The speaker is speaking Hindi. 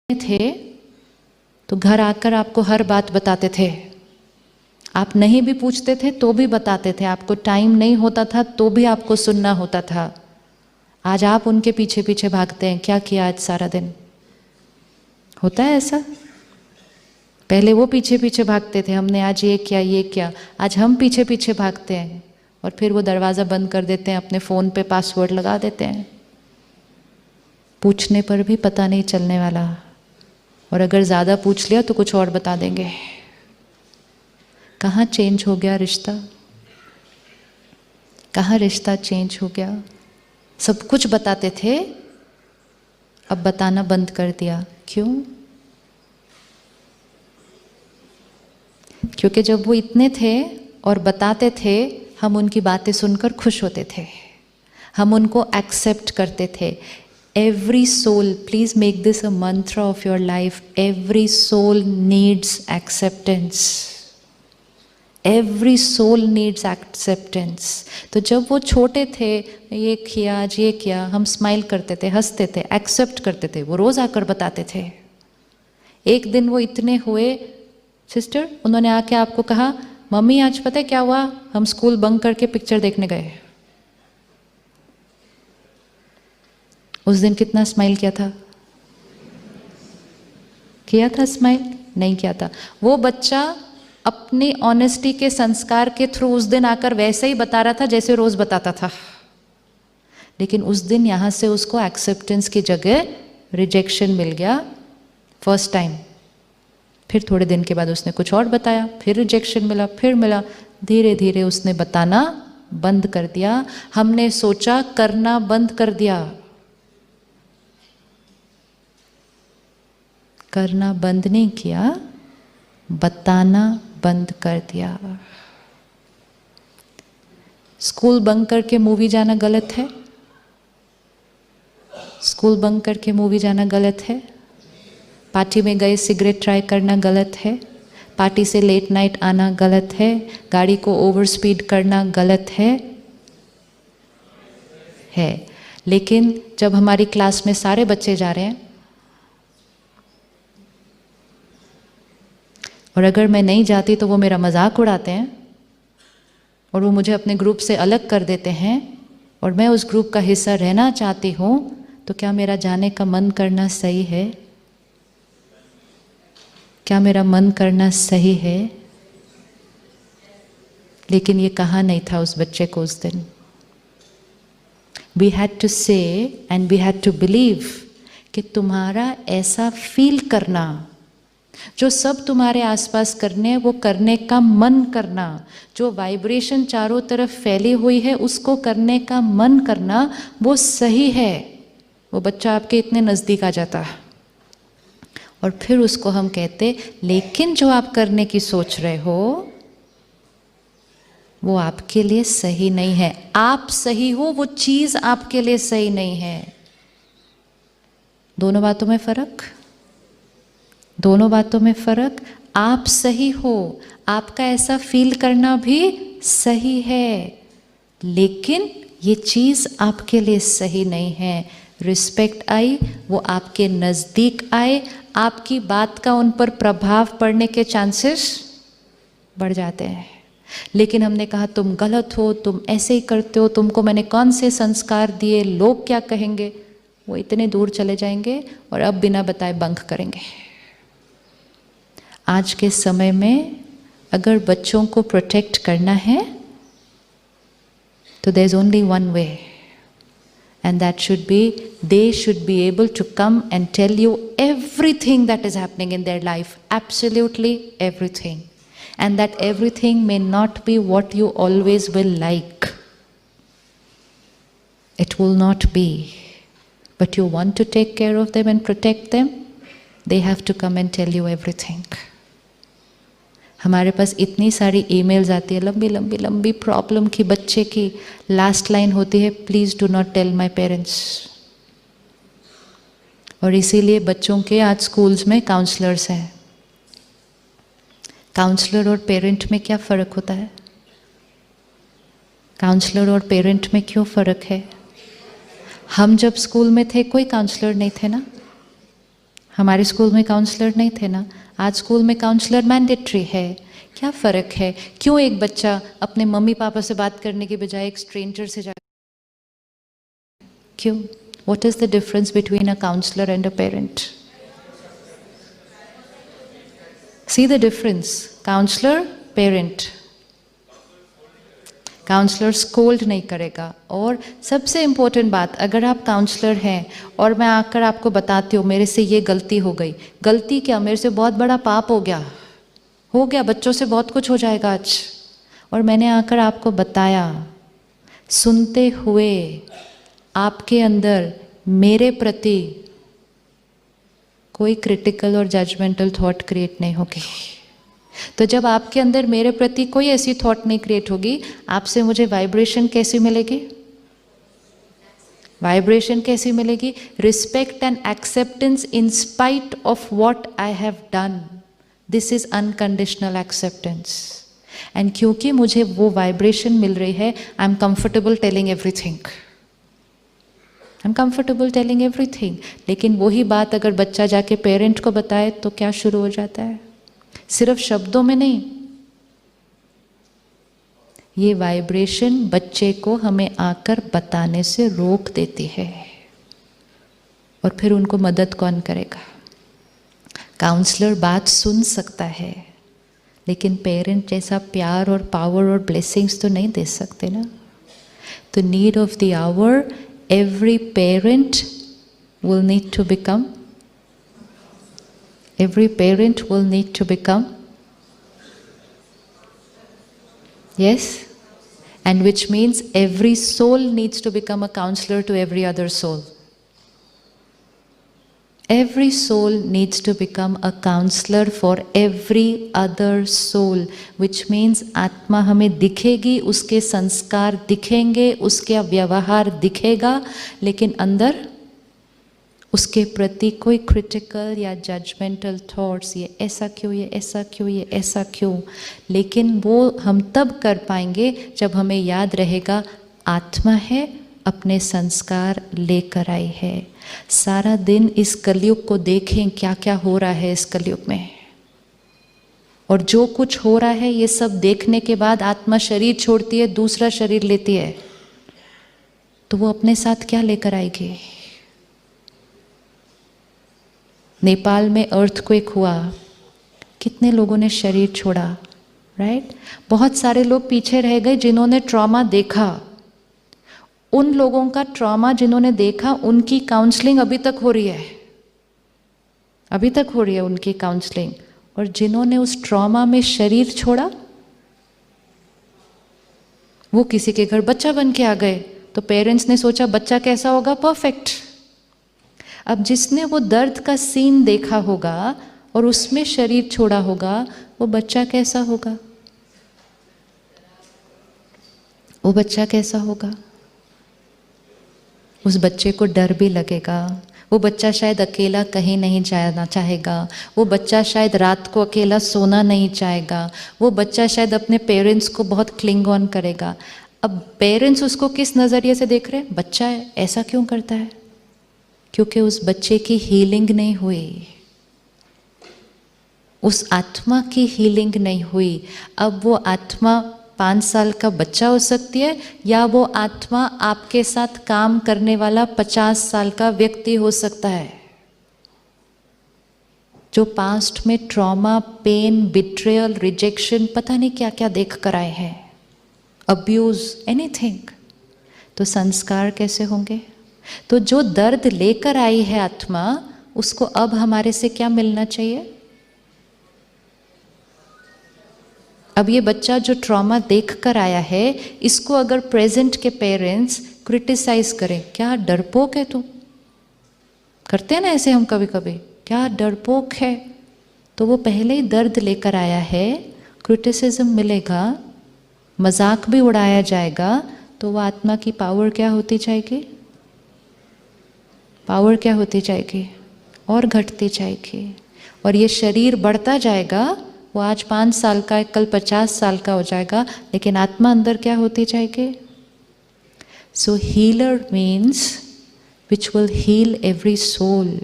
थे तो घर आकर आपको हर बात बताते थे, आप नहीं भी पूछते थे तो भी बताते थे, आपको टाइम नहीं होता था तो भी आपको सुनना होता था। आज आप उनके पीछे पीछे भागते हैं, क्या किया आज सारा दिन? होता है ऐसा? पहले वो पीछे पीछे भागते थे, हमने आज ये किया ये किया, आज हम पीछे पीछे भागते हैं और फिर वो दरवाज़ा बंद कर देते हैं, अपने फ़ोन पे पासवर्ड लगा देते हैं। पूछने पर भी पता नहीं चलने वाला, और अगर ज़्यादा पूछ लिया तो कुछ और बता देंगे। कहाँ चेंज हो गया रिश्ता? कहाँ रिश्ता चेंज हो गया? सब कुछ बताते थे, अब बताना बंद कर दिया। क्यों? क्योंकि जब वो इतने थे और बताते थे, हम उनकी बातें सुनकर खुश होते थे, हम उनको एक्सेप्ट करते थे। Every soul, please make this a mantra of your life. Every soul needs acceptance. Every soul needs acceptance. तो जब वो छोटे थे, ये किया आज ये किया, हम स्माइल करते थे, हंसते थे, एक्सेप्ट करते थे। वो रोज़ आकर बताते थे। एक दिन वो इतने हुए सिस्टर, उन्होंने आके आपको कहा, मम्मी आज पता है क्या हुआ, हम स्कूल बंक करके पिक्चर देखने गए। उस दिन कितना स्माइल किया था? किया था स्माइल? नहीं किया था। वो बच्चा अपनी ऑनेस्टी के संस्कार के थ्रू उस दिन आकर वैसे ही बता रहा था जैसे रोज बताता था, लेकिन उस दिन यहाँ से उसको एक्सेप्टेंस की जगह रिजेक्शन मिल गया फर्स्ट टाइम। फिर थोड़े दिन के बाद उसने कुछ और बताया, फिर रिजेक्शन मिला, फिर मिला। धीरे धीरे उसने बताना बंद कर दिया। हमने सोचा करना बंद कर दिया। करना बंद नहीं किया, बताना बंद कर दिया। स्कूल बंक करके मूवी जाना गलत है? स्कूल बंक करके मूवी जाना गलत है? पार्टी में गए सिगरेट ट्राई करना गलत है? पार्टी से लेट नाइट आना गलत है? गाड़ी को ओवर स्पीड करना गलत है? लेकिन जब हमारी क्लास में सारे बच्चे जा रहे हैं और अगर मैं नहीं जाती तो वो मेरा मजाक उड़ाते हैं और वो मुझे अपने ग्रुप से अलग कर देते हैं और मैं उस ग्रुप का हिस्सा रहना चाहती हूँ, तो क्या मेरा जाने का मन करना सही है? क्या मेरा मन करना सही है? लेकिन ये कहा नहीं था उस बच्चे को उस दिन। We had to say and we had to believe कि तुम्हारा ऐसा फील करना, जो सब तुम्हारे आसपास करने, वो करने का मन करना, जो वाइब्रेशन चारों तरफ फैली हुई है उसको करने का मन करना, वो सही है। वो बच्चा आपके इतने नज़दीक आ जाता है और फिर उसको हम कहते, लेकिन जो आप करने की सोच रहे हो वो आपके लिए सही नहीं है। आप सही हो, वो चीज़ आपके लिए सही नहीं है। दोनों बातों में फ़र्क, दोनों बातों में फ़र्क। आप सही हो, आपका ऐसा फील करना भी सही है, लेकिन ये चीज़ आपके लिए सही नहीं है। रिस्पेक्ट आई, वो आपके नज़दीक आए, आपकी बात का उन पर प्रभाव पड़ने के चांसेस बढ़ जाते हैं। लेकिन हमने कहा तुम गलत हो, तुम ऐसे ही करते हो, तुमको मैंने कौन से संस्कार दिए, लोग क्या कहेंगे, वो इतने दूर चले जाएंगे और अब बिना बताए बंक करेंगे। आज के समय में अगर बच्चों को प्रोटेक्ट करना है तो there is only one way, and that should be they should be able to come and tell you everything that is happening in their life, absolutely everything, and that everything may not be what you always will like, it will not be, but you want to take care of them and protect them, they have to come and tell you everything. हमारे पास इतनी सारी ईमेल्स आती है, लंबी लंबी लंबी प्रॉब्लम की, बच्चे की लास्ट लाइन होती है, please do not tell my parents. और इसीलिए बच्चों के आज स्कूल्स में काउंसलर्स हैं। काउंसलर और पेरेंट में क्या फ़र्क होता है? काउंसलर और पेरेंट में क्यों फ़र्क है? हम जब स्कूल में थे कोई काउंसलर नहीं थे ना, हमारे स्कूल में काउंसलर नहीं थे ना, आज स्कूल में काउंसलर मैंडेटरी है। क्या फ़र्क है? क्यों एक बच्चा अपने मम्मी पापा से बात करने के बजाय एक स्ट्रेंजर से जा, क्यों? What is the difference between a counselor and a parent? See the difference. Counselor, parent. Counsellor scold नहीं करेगा। और सबसे इम्पोर्टेंट बात, अगर आप काउंसलर हैं और मैं आकर आपको बताती हूँ मेरे से ये गलती हो गई, गलती क्या, मेरे से बहुत बड़ा पाप हो गया, बच्चों से बहुत कुछ हो जाएगा आज, और मैंने आकर आपको बताया, सुनते हुए आपके अंदर मेरे प्रति कोई क्रिटिकल और जजमेंटल थॉट क्रिएट नहीं होगी। तो जब आपके अंदर मेरे प्रति कोई ऐसी थॉट नहीं क्रिएट होगी, आपसे मुझे वाइब्रेशन कैसी मिलेगी? वाइब्रेशन कैसी मिलेगी? Respect and acceptance in spite of what I have done. This is unconditional acceptance. And क्योंकि मुझे वो वाइब्रेशन मिल रही है, I am comfortable telling everything. लेकिन वही बात अगर बच्चा जाके पेरेंट को बताए तो क्या शुरू हो जाता है? सिर्फ शब्दों में नहीं, ये वाइब्रेशन बच्चे को हमें आकर बताने से रोक देती है, और फिर उनको मदद कौन करेगा? काउंसलर बात सुन सकता है, लेकिन पेरेंट जैसा प्यार और पावर और ब्लेसिंग्स तो नहीं दे सकते ना। तो need of the hour, every parent will need to become, yes, and which means every soul needs to become a counselor to every other soul. Every soul needs to become a counselor for every other soul, which means आत्मा हमें दिखेगी, उसके संस्कार दिखेंगे, उसका व्यवहार दिखेगा, लेकिन अंदर उसके प्रति कोई क्रिटिकल या जजमेंटल थॉट्स, ये ऐसा क्यों, ये ऐसा क्यों, ये ऐसा क्यों। लेकिन वो हम तब कर पाएंगे जब हमें याद रहेगा आत्मा है, अपने संस्कार लेकर आई है। सारा दिन इस कलयुग को देखें, क्या क्या हो रहा है इस कलयुग में, और जो कुछ हो रहा है ये सब देखने के बाद आत्मा शरीर छोड़ती है, दूसरा शरीर लेती है, तो वो अपने साथ क्या लेकर आएगी? नेपाल में अर्थक्वेक हुआ, कितने लोगों ने शरीर छोड़ा, राइट? बहुत सारे लोग पीछे रह गए जिन्होंने ट्रॉमा देखा। उन लोगों का ट्रॉमा जिन्होंने देखा, उनकी काउंसलिंग अभी तक हो रही है उनकी काउंसलिंग। और जिन्होंने उस ट्रॉमा में शरीर छोड़ा, वो किसी के घर बच्चा बन के आ गए, तो पेरेंट्स ने सोचा बच्चा कैसा होगा? परफेक्ट। अब जिसने वो दर्द का सीन देखा होगा और उसमें शरीर छोड़ा होगा, वो बच्चा कैसा होगा? उस बच्चे को डर भी लगेगा, वो बच्चा शायद अकेला कहीं नहीं जाना चाहेगा, वो बच्चा शायद रात को अकेला सोना नहीं चाहेगा, वो बच्चा शायद अपने पेरेंट्स को बहुत क्लिंग ऑन करेगा। अब पेरेंट्स उसको किस नज़रिए से देख रहे हैं? बच्चा है, ऐसा क्यों करता है? क्योंकि उस बच्चे की हीलिंग नहीं हुई, उस आत्मा की हीलिंग नहीं हुई। अब वो आत्मा 5 साल का बच्चा हो सकती है, या वो आत्मा आपके साथ काम करने वाला 50 साल का व्यक्ति हो सकता है, जो पास्ट में ट्रॉमा, पेन, बिट्रेयल, रिजेक्शन, पता नहीं क्या क्या देख कर आए हैं, अब्यूज, एनीथिंग। तो संस्कार कैसे होंगे? तो जो दर्द लेकर आई है आत्मा, उसको अब हमारे से क्या मिलना चाहिए? अब ये बच्चा जो ट्रॉमा देख कर आया है, इसको अगर प्रेजेंट के पेरेंट्स क्रिटिसाइज करें, क्या डरपोक है तू, करते हैं ना ऐसे हम कभी कभी, क्या डरपोक है, तो वो पहले ही दर्द लेकर आया है, क्रिटिसिज्म मिलेगा, मजाक भी उड़ाया जाएगा, तो वो आत्मा की पावर क्या होती जाएगी? और घटती जाएगी। और ये शरीर बढ़ता जाएगा, वो आज 5 साल का है, कल 50 साल का हो जाएगा, लेकिन आत्मा अंदर क्या होती जाएगी? So healer means which will heal every soul.